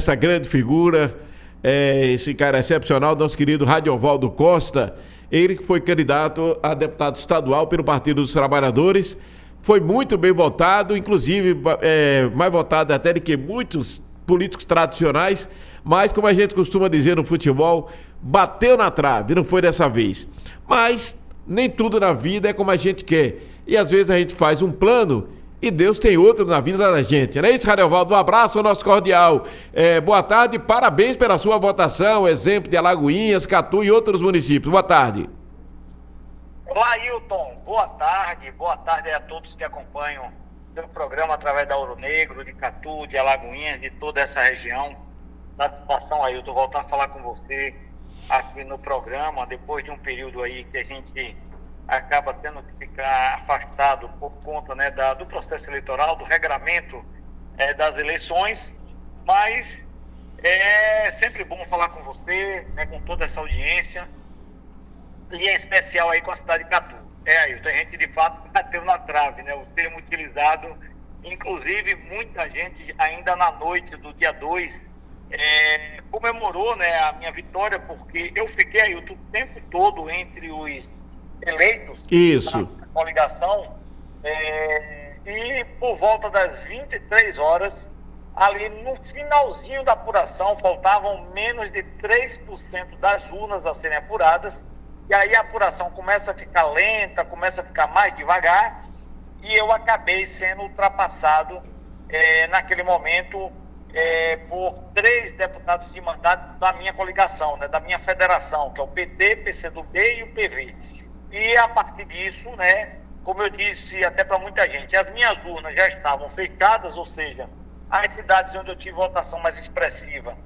Essa grande figura, esse cara excepcional, nosso querido Radiovaldo Costa, ele que foi candidato a deputado estadual pelo Partido dos Trabalhadores, foi muito bem votado, inclusive mais votado até do que muitos políticos tradicionais, mas como a gente costuma dizer no futebol, bateu na trave, não foi dessa vez. Mas nem tudo na vida é como a gente quer, e às vezes a gente faz um plano e Deus tem outro na vida da gente. Não é isso, Radiovaldo? Um abraço, nosso cordial. Boa tarde, parabéns pela sua votação, exemplo de Alagoinhas, Catu e outros municípios. Boa tarde. Olá, Ailton. Boa tarde a todos que acompanham o programa através da Ouro Negro, de Catu, de Alagoinhas, de toda essa região. Satisfação, Ailton, voltar a falar com você aqui no programa, depois de um período aí que a gente acaba tendo que ficar afastado por conta, né, do processo eleitoral, do regramento das eleições, mas é sempre bom falar com você, né, com toda essa audiência, e em especial aí com a cidade de Catu. Ailton, a gente de fato bateu na trave, né, o termo utilizado, inclusive muita gente ainda na noite do dia 2 comemorou, né, a minha vitória, porque eu fiquei, Ailton, o tempo todo entre os eleitos na coligação, e por volta das 23 horas, ali no finalzinho da apuração, faltavam menos de 3% das urnas a serem apuradas, e aí a apuração começa a ficar lenta, começa a ficar mais devagar, e eu acabei sendo ultrapassado naquele momento por 3 deputados de mandato da minha coligação, né, da minha federação, que é o PT, PCdoB e o PV. E a partir disso, né, como eu disse até para muita gente, as minhas urnas já estavam fechadas, ou seja, as cidades onde eu tive votação mais expressiva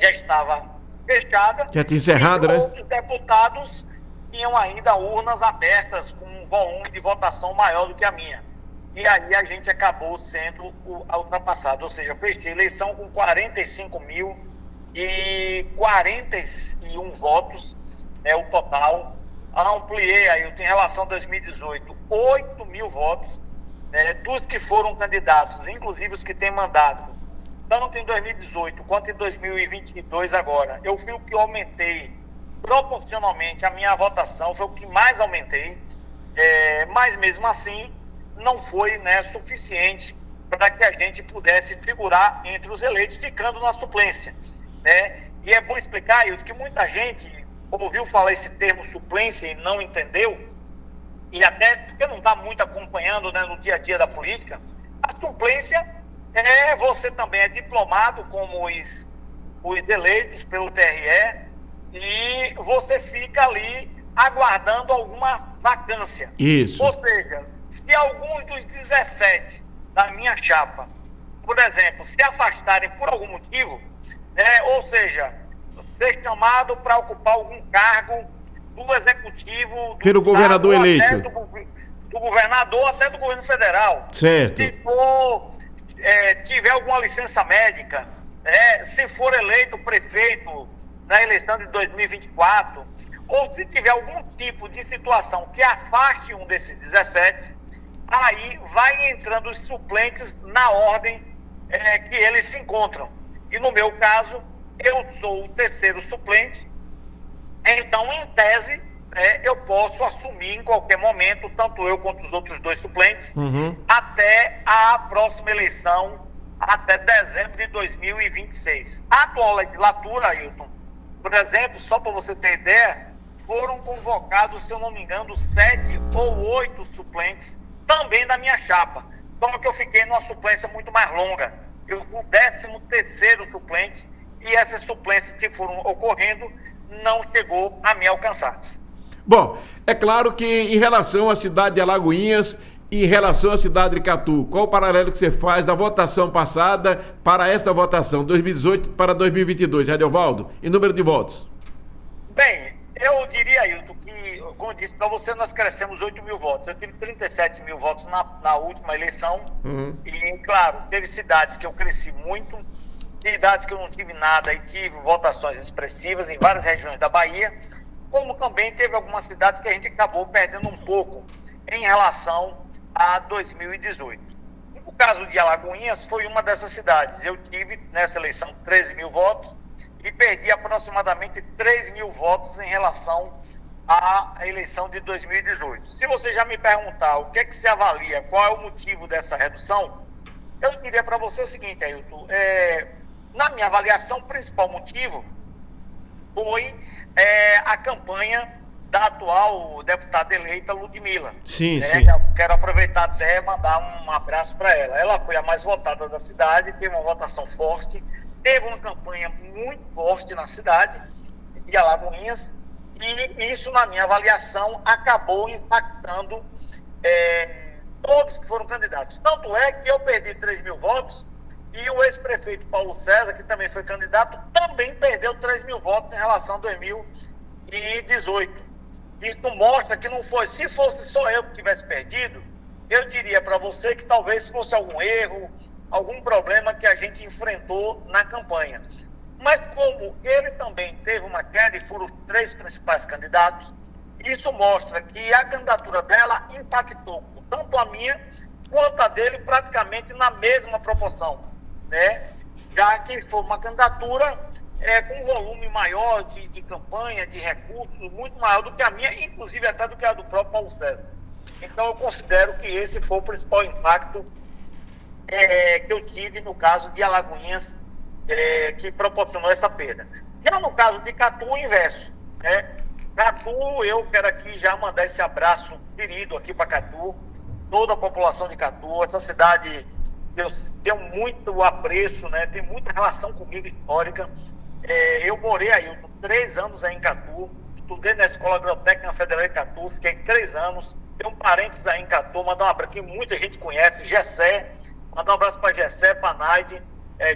já estava fechada. Já tinha encerrado, né? Os deputados tinham ainda urnas abertas com um volume de votação maior do que a minha. E aí a gente acabou sendo ultrapassado, ou seja, eu fechei a eleição com 45.041 votos, o total. Ampliei aí, em relação a 2018, 8 mil votos, né, dos que foram candidatos, inclusive os que têm mandato, tanto em 2018 quanto em 2022 agora. Eu fui o que aumentei proporcionalmente a minha votação, foi o que mais aumentei, mas mesmo assim não foi, né, suficiente para que a gente pudesse figurar entre os eleitos, ficando na suplência, né? E é bom explicar, Ailton, que muita gente ouviu falar esse termo suplência e não entendeu, e até porque não está muito acompanhando, né, no dia a dia da política. A suplência você também é diplomado como os eleitos pelo TRE, e você fica ali aguardando alguma vacância. Isso. Ou seja, se alguns dos 17 da minha chapa, por exemplo, se afastarem por algum motivo, ou seja, ser chamado para ocupar algum cargo do executivo, pelo governador eleito, do governador até do governo federal, certo, se for, tiver alguma licença médica, se for eleito prefeito na eleição de 2024, ou se tiver algum tipo de situação que afaste um desses 17, aí vai entrando os suplentes na ordem que eles se encontram. E no meu caso, eu sou o terceiro suplente, então, em tese, eu posso assumir em qualquer momento, tanto eu quanto os outros 2 suplentes, até a próxima eleição, até dezembro de 2026. A atual legislatura, Ailton, por exemplo, só para você ter ideia, foram convocados, se eu não me engano, 7 ou 8 suplentes também da minha chapa. Só que eu fiquei numa suplência muito mais longa. Eu fui o 13º suplente, e essas suplências que foram ocorrendo não chegou a me alcançar. Bom, é claro que em relação à cidade de Alagoinhas e em relação à cidade de Catu, qual o paralelo que você faz da votação passada para essa votação, 2018 para 2022, Radiovaldo, em número de votos? Bem, eu diria, Ailton, que, como eu disse para você, nós crescemos 8 mil votos. Eu tive 37 mil votos na última eleição, e, claro, teve cidades que eu cresci muito, cidades que eu não tive nada e tive votações expressivas em várias regiões da Bahia, como também teve algumas cidades que a gente acabou perdendo um pouco em relação a 2018. O caso de Alagoinhas foi uma dessas cidades. Eu tive nessa eleição 13 mil votos e perdi aproximadamente 3 mil votos em relação à eleição de 2018. Se você já me perguntar o que é que se avalia, qual é o motivo dessa redução, eu diria para você o seguinte, Ailton, na minha avaliação, o principal motivo foi a campanha da atual deputada eleita Ludmila. Sim. Quero aproveitar até e mandar um abraço para ela. Ela foi a mais votada da cidade, teve uma votação forte, teve uma campanha muito forte na cidade de Alagoinhas, e isso, na minha avaliação, acabou impactando todos que foram candidatos. Tanto é que eu perdi 3 mil votos e o ex-prefeito Paulo César, que também foi candidato, também perdeu 3 mil votos em relação a 2018. Isso mostra que não foi, se fosse só eu que tivesse perdido, eu diria para você que talvez fosse algum erro, algum problema que a gente enfrentou na campanha. Mas como ele também teve uma queda e foram os 3 principais candidatos, isso mostra que a candidatura dela impactou tanto a minha quanto a dele praticamente na mesma proporção, né? Já que foi uma candidatura com um volume maior de campanha, de recursos, muito maior do que a minha, inclusive até do que a do próprio Paulo César. Então eu considero que esse foi o principal impacto que eu tive no caso de Alagoinhas, que proporcionou essa perda. Já no caso de Catu, o inverso, né? Catu, eu quero aqui já mandar esse abraço querido aqui para Catu, toda a população de Catu, essa cidade eu tenho muito apreço, né? Tem muita relação comigo histórica. Eu morei aí 3 anos aí em Catu, estudei na Escola Agrotécnica Federal de Catu, fiquei 3 anos, tenho parentes aí em Catu, mandar um abraço, que muita gente conhece, Gessé, mandar um abraço para Gessé, para Naide.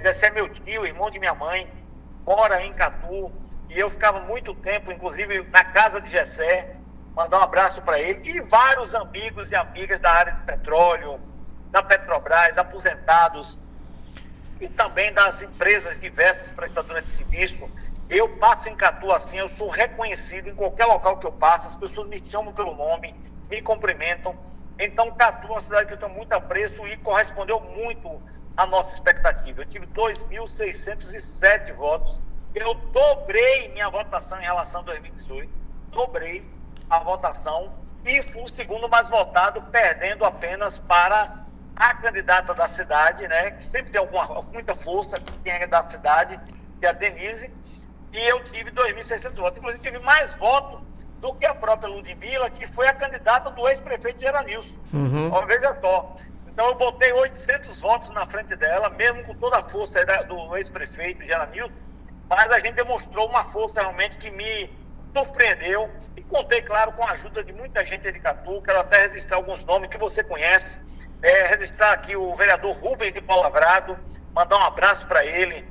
Gessé é meu tio, irmão de minha mãe, mora aí em Catu, e eu ficava muito tempo, inclusive na casa de Gessé, mandar um abraço para ele, e vários amigos e amigas da área de petróleo, da Petrobras, aposentados, e também das empresas diversas prestadoras de serviço. Eu passo em Catu assim, eu sou reconhecido em qualquer local que eu passo, as pessoas me chamam pelo nome, me cumprimentam. Então Catu é uma cidade que eu tenho muito apreço e correspondeu muito à nossa expectativa. Eu tive 2.607 votos, eu dobrei minha votação em relação a 2018, dobrei a votação e fui o segundo mais votado, perdendo apenas para a candidata da cidade, né, que sempre tem muita força, quem é da cidade, que é a Denise, e eu tive 2.600 votos. Inclusive, tive mais votos do que a própria Ludmila, que foi a candidata do ex-prefeito Geranilson. Veja só. Então, eu botei 800 votos na frente dela, mesmo com toda a força do ex-prefeito Geranilson, mas a gente demonstrou uma força realmente que me surpreendeu, e contei, claro, com a ajuda de muita gente de Catu. Quero até registrar alguns nomes que você conhece, registrar aqui o vereador Rubens de Paulavrado, mandar um abraço para ele,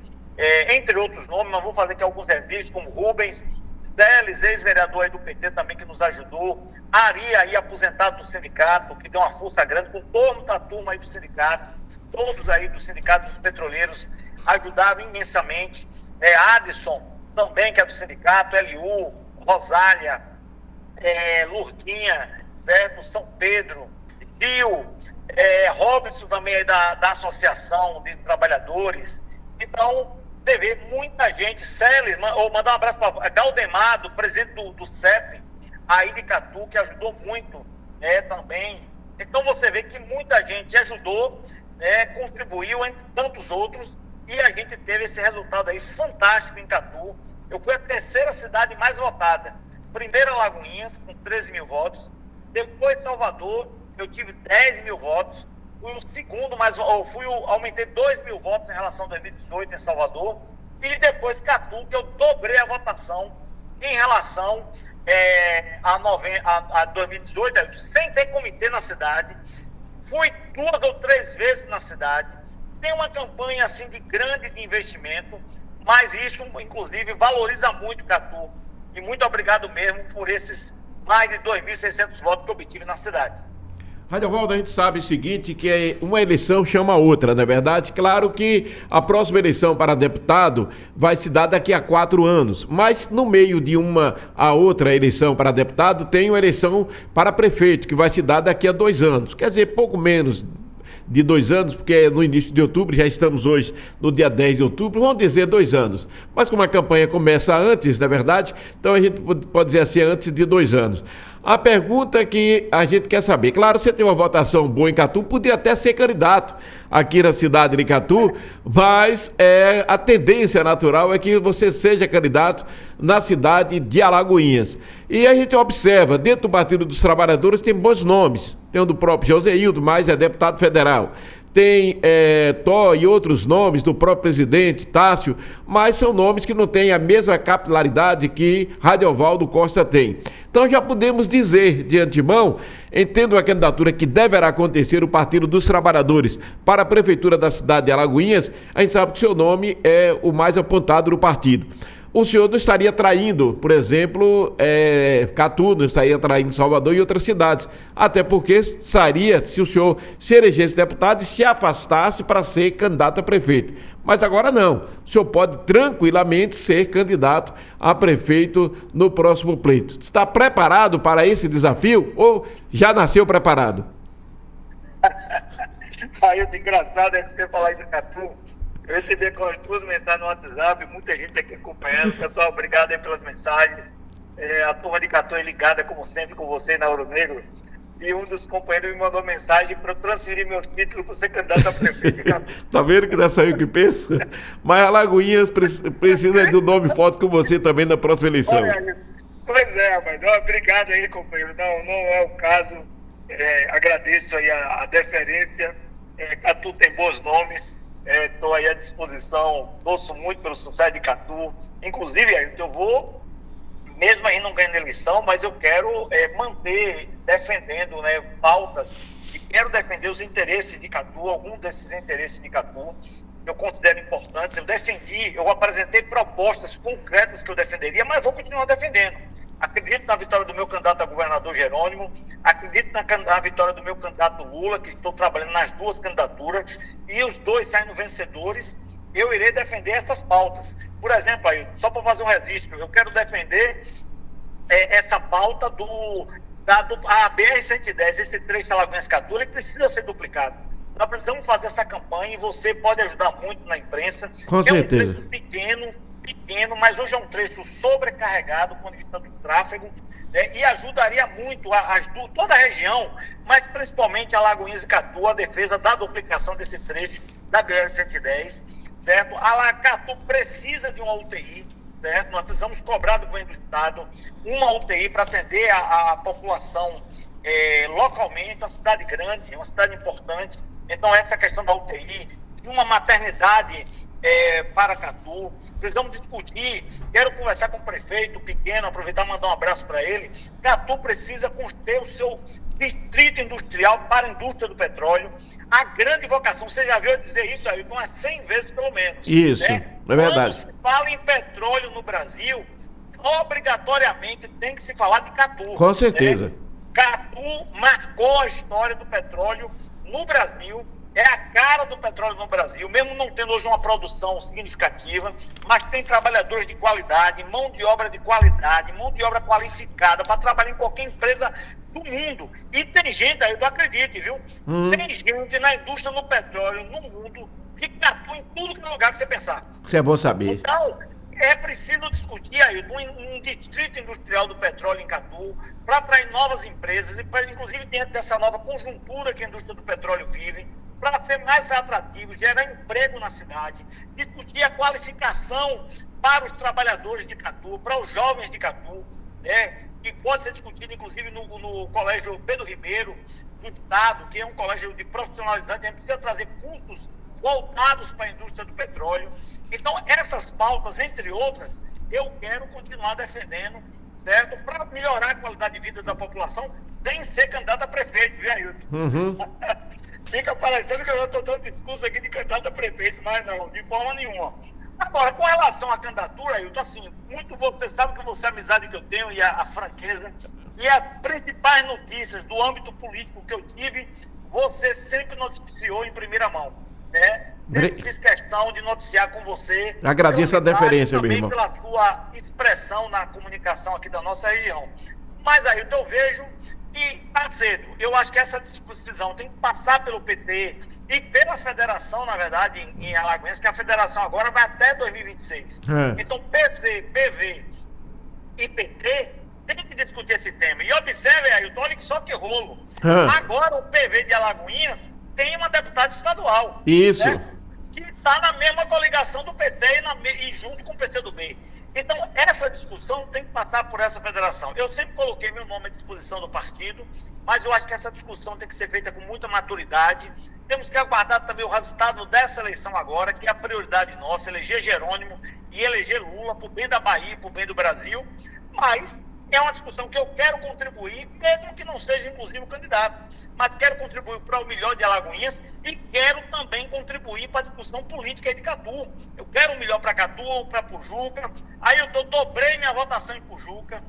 entre outros nomes, mas vou fazer aqui alguns registros, como Rubens Teles, ex-vereador aí do PT também, que nos ajudou, Ari, aí aposentado do sindicato, que deu uma força grande, com toda a turma aí do sindicato, todos aí do sindicato dos petroleiros ajudaram imensamente, Adson também, que é do sindicato, Eliu, Rosália, Lourdinha, certo? São Pedro, Gil, Robson também aí da Associação de Trabalhadores. Então, você vê muita gente, Celes, mandar um abraço para Galdemado, presidente do CEP, aí de Catu, que ajudou muito, também. Então, você vê que muita gente ajudou, contribuiu, entre tantos outros, e a gente teve esse resultado aí fantástico em Catu. Eu fui a 3ª cidade mais votada. Primeiro Alagoinhas, com 13 mil votos. Depois Salvador, eu tive 10 mil votos. Fui o segundo, aumentei 2 mil votos em relação a 2018 em Salvador. E depois Catu, que eu dobrei a votação em relação a 2018, sem ter comitê na cidade. Fui 2 ou 3 vezes na cidade. Tem uma campanha assim de grande investimento, mas isso, inclusive, valoriza muito Catu. E muito obrigado mesmo por esses mais de 2.600 votos que eu obtive na cidade. Radiovaldo, a gente sabe o seguinte, que uma eleição chama a outra, não é verdade? Claro que a próxima eleição para deputado vai se dar daqui a 4 anos, mas no meio de uma a outra eleição para deputado tem uma eleição para prefeito, que vai se dar daqui a 2 anos, quer dizer, pouco menos de 2 anos, porque é no início de outubro, já estamos hoje no dia 10 de outubro, vamos dizer 2 anos. Mas como a campanha começa antes, na verdade, então a gente pode dizer assim, antes de 2 anos. A pergunta que a gente quer saber, claro, você tem uma votação boa em Catu, podia até ser candidato aqui na cidade de Catu, mas a tendência natural é que você seja candidato na cidade de Alagoinhas. E a gente observa, dentro do Partido dos Trabalhadores tem bons nomes, tem o do próprio Joséildo, mas é deputado federal. Tem Tó e outros nomes do próprio presidente Tássio, mas são nomes que não têm a mesma capilaridade que Radiovaldo Costa tem. Então já podemos dizer de antemão, entendo a candidatura que deverá acontecer o Partido dos Trabalhadores para a Prefeitura da cidade de Alagoinhas, a gente sabe que seu nome é o mais apontado do partido. O senhor não estaria traindo, por exemplo, Catu, não estaria traindo Salvador e outras cidades. Até porque seria, se o senhor se elegesse deputado e se afastasse para ser candidato a prefeito. Mas agora não. O senhor pode tranquilamente ser candidato a prefeito no próximo pleito. Está preparado para esse desafio ou já nasceu preparado? Saiu de engraçado você falar aí do Catu. Eu recebi as 2 mensagens no WhatsApp, muita gente aqui acompanhando. Pessoal, obrigado aí pelas mensagens. A turma de Catu é ligada, como sempre, com você na Ouro Negro. E um dos companheiros me mandou mensagem para eu transferir meu título para ser candidato a prefeito de Catu. Tá vendo que não é só eu que penso? Mas Alagoinhas precisa do nome forte com você também na próxima eleição. Pois é, mas obrigado aí, companheiro. Não é o caso. Agradeço aí a deferência. Catu tem bons nomes. Estou aí à disposição, torço muito pelo sucesso de Catu. Inclusive, eu vou, mesmo aí não ganhando eleição, mas eu quero manter defendendo, né, pautas e quero defender os interesses de Catu, alguns desses interesses de Catu eu considero importantes. Eu apresentei propostas concretas que eu defenderia, mas vou continuar defendendo. Acredito na vitória do meu candidato a governador Jerônimo, acredito na vitória do meu candidato Lula, que estou trabalhando nas 2 candidaturas, e os 2 saindo vencedores, eu irei defender essas pautas. Por exemplo, aí, só para fazer um registro, eu quero defender essa pauta a BR-110, esse trecho Alagoinhas-Catu, ele precisa ser duplicado. Nós precisamos fazer essa campanha e você pode ajudar muito na imprensa. Com certeza. Um trecho pequeno, mas hoje é um trecho sobrecarregado com vista do tráfego, e ajudaria muito toda a região, mas principalmente Alagoinhas e Catu, a defesa da duplicação desse trecho da BR-110, certo? Catu precisa de uma UTI, certo? Nós precisamos cobrar do governo do estado uma UTI para atender a população localmente, uma cidade grande, uma cidade importante. Então essa questão da UTI, de uma maternidade para Catu, precisamos discutir. Quero conversar com o prefeito Pequeno, aproveitar e mandar um abraço para ele. Catu precisa ter o seu distrito industrial para a indústria do petróleo. A grande vocação, você já viu dizer isso aí, umas 100 vezes pelo menos. Isso, é verdade. Quando se fala em petróleo no Brasil, obrigatoriamente tem que se falar de Catu. Com certeza. Catu marcou a história do petróleo no Brasil. É a cara do petróleo no Brasil, mesmo não tendo hoje uma produção significativa, mas tem trabalhadores de qualidade, mão de obra de qualidade, mão de obra qualificada para trabalhar em qualquer empresa do mundo. E tem gente, aí tu acredite, viu? Tem gente na indústria do petróleo no mundo que atua em tudo que é lugar que você pensar. Isso é bom saber. Então, é preciso discutir aí um distrito industrial do petróleo em Catu para atrair novas empresas, e inclusive dentro dessa nova conjuntura que a indústria do petróleo vive, para ser mais atrativo, gerar emprego na cidade, discutir a qualificação para os trabalhadores de Catu, para os jovens de Catu, que pode ser discutido inclusive no Colégio Pedro Ribeiro do Estado, que é um colégio de profissionalizante. A gente precisa trazer cursos voltados para a indústria do petróleo. Então, essas pautas, entre outras, eu quero continuar defendendo, certo? Para melhorar a qualidade de vida da população, sem ser candidato a prefeito, viu, Ailton? Fica parecendo que eu estou dando discurso aqui de candidato a prefeito, mas não, de forma nenhuma. Agora, com relação à candidatura, Ailton, assim, muito você sabe que você, a amizade que eu tenho e a franqueza, e as principais notícias do âmbito político que eu tive, você sempre noticiou em primeira mão, né? Sempre fiz questão de noticiar com você. Agradeço a deferência, meu irmão. Também pela sua expressão na comunicação aqui da nossa região. Mas, Ailton, eu vejo E, parceiro, eu acho que essa decisão tem que passar pelo PT e pela federação, na verdade, em Alagoinhas, que a federação agora vai até 2026. Então, PC, PV e PT tem que discutir esse tema. E observe, Ailton, olha só que rolo. Agora o PV de Alagoinhas tem uma deputada estadual. Isso. Né? Que está na mesma coligação do PT e junto com o PCdoB. Então, essa discussão tem que passar por essa federação. Eu sempre coloquei meu nome à disposição do partido, mas eu acho que essa discussão tem que ser feita com muita maturidade. Temos que aguardar também o resultado dessa eleição agora, que é a prioridade nossa, eleger Jerônimo e eleger Lula, por bem da Bahia, por bem do Brasil. Mas é uma discussão que eu quero contribuir, mesmo que não seja inclusive o candidato, mas quero contribuir para o melhor de Alagoinhas e quero também contribuir para a discussão política de Catu. Eu quero o melhor para Catu, para Pujuca. Aí eu dobrei minha votação em Pujuca,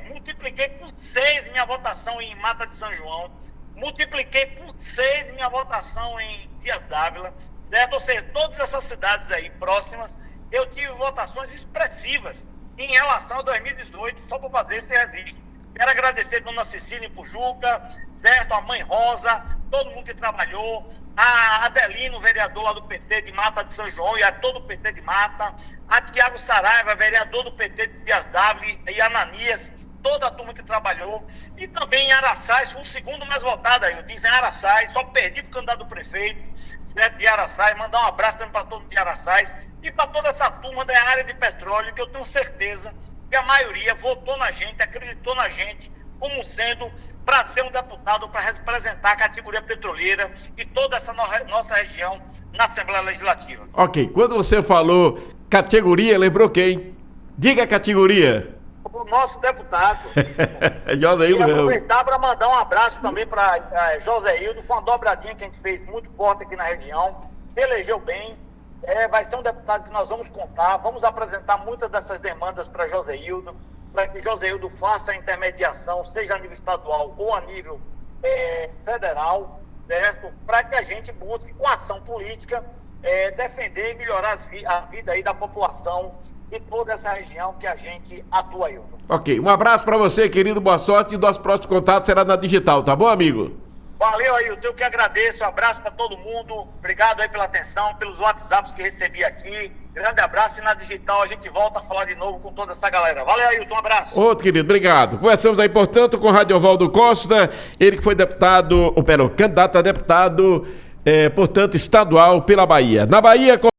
multipliquei por 6 minha votação em Mata de São João, multipliquei por 6 minha votação em Dias Dávila, certo? Ou seja, todas essas cidades aí próximas, eu tive votações expressivas em relação a 2018, só para fazer esse registro. Quero agradecer a dona Cecília em Pujuca, certo? A mãe Rosa, todo mundo que trabalhou, a Adelino, vereador lá do PT de Mata de São João, e a todo o PT de Mata, a Tiago Saraiva, vereador do PT de Dias Dávila, e Ananias, toda a turma que trabalhou, e também em Araçás, o segundo mais votado aí, eu disse em Araçás, só perdi pro candidato do prefeito, certo? De Araçás, mandar um abraço também para todo mundo de Araçás, e para toda essa turma da área de petróleo, que eu tenho certeza que a maioria votou na gente, acreditou na gente, como sendo para ser um deputado, para representar a categoria petroleira e toda essa nossa região na Assembleia Legislativa. Ok, quando você falou categoria, lembrou quem? Diga a categoria. O nosso deputado. Joséildo. E aproveitar para mandar um abraço também para Joséildo, foi uma dobradinha que a gente fez muito forte aqui na região, elegeu bem. Vai ser um deputado que nós vamos contar, vamos apresentar muitas dessas demandas para Joséildo, para que Joséildo faça a intermediação, seja a nível estadual ou a nível federal, certo? Para que a gente busque, com ação política, defender e melhorar a vida aí da população e toda essa região que a gente atua, Ailton. Ok, um abraço para você, querido, boa sorte, e nosso próximo contato será na digital, tá bom, amigo? Valeu, Ailton, eu que agradeço, um abraço para todo mundo, obrigado aí pela atenção, pelos WhatsApps que recebi aqui, grande abraço, e na digital a gente volta a falar de novo com toda essa galera. Valeu, Ailton, um abraço. Outro querido, obrigado. Conversamos aí, portanto, com o Radiovaldo Costa, ele que foi candidato a deputado, portanto, estadual pela Bahia. Na Bahia...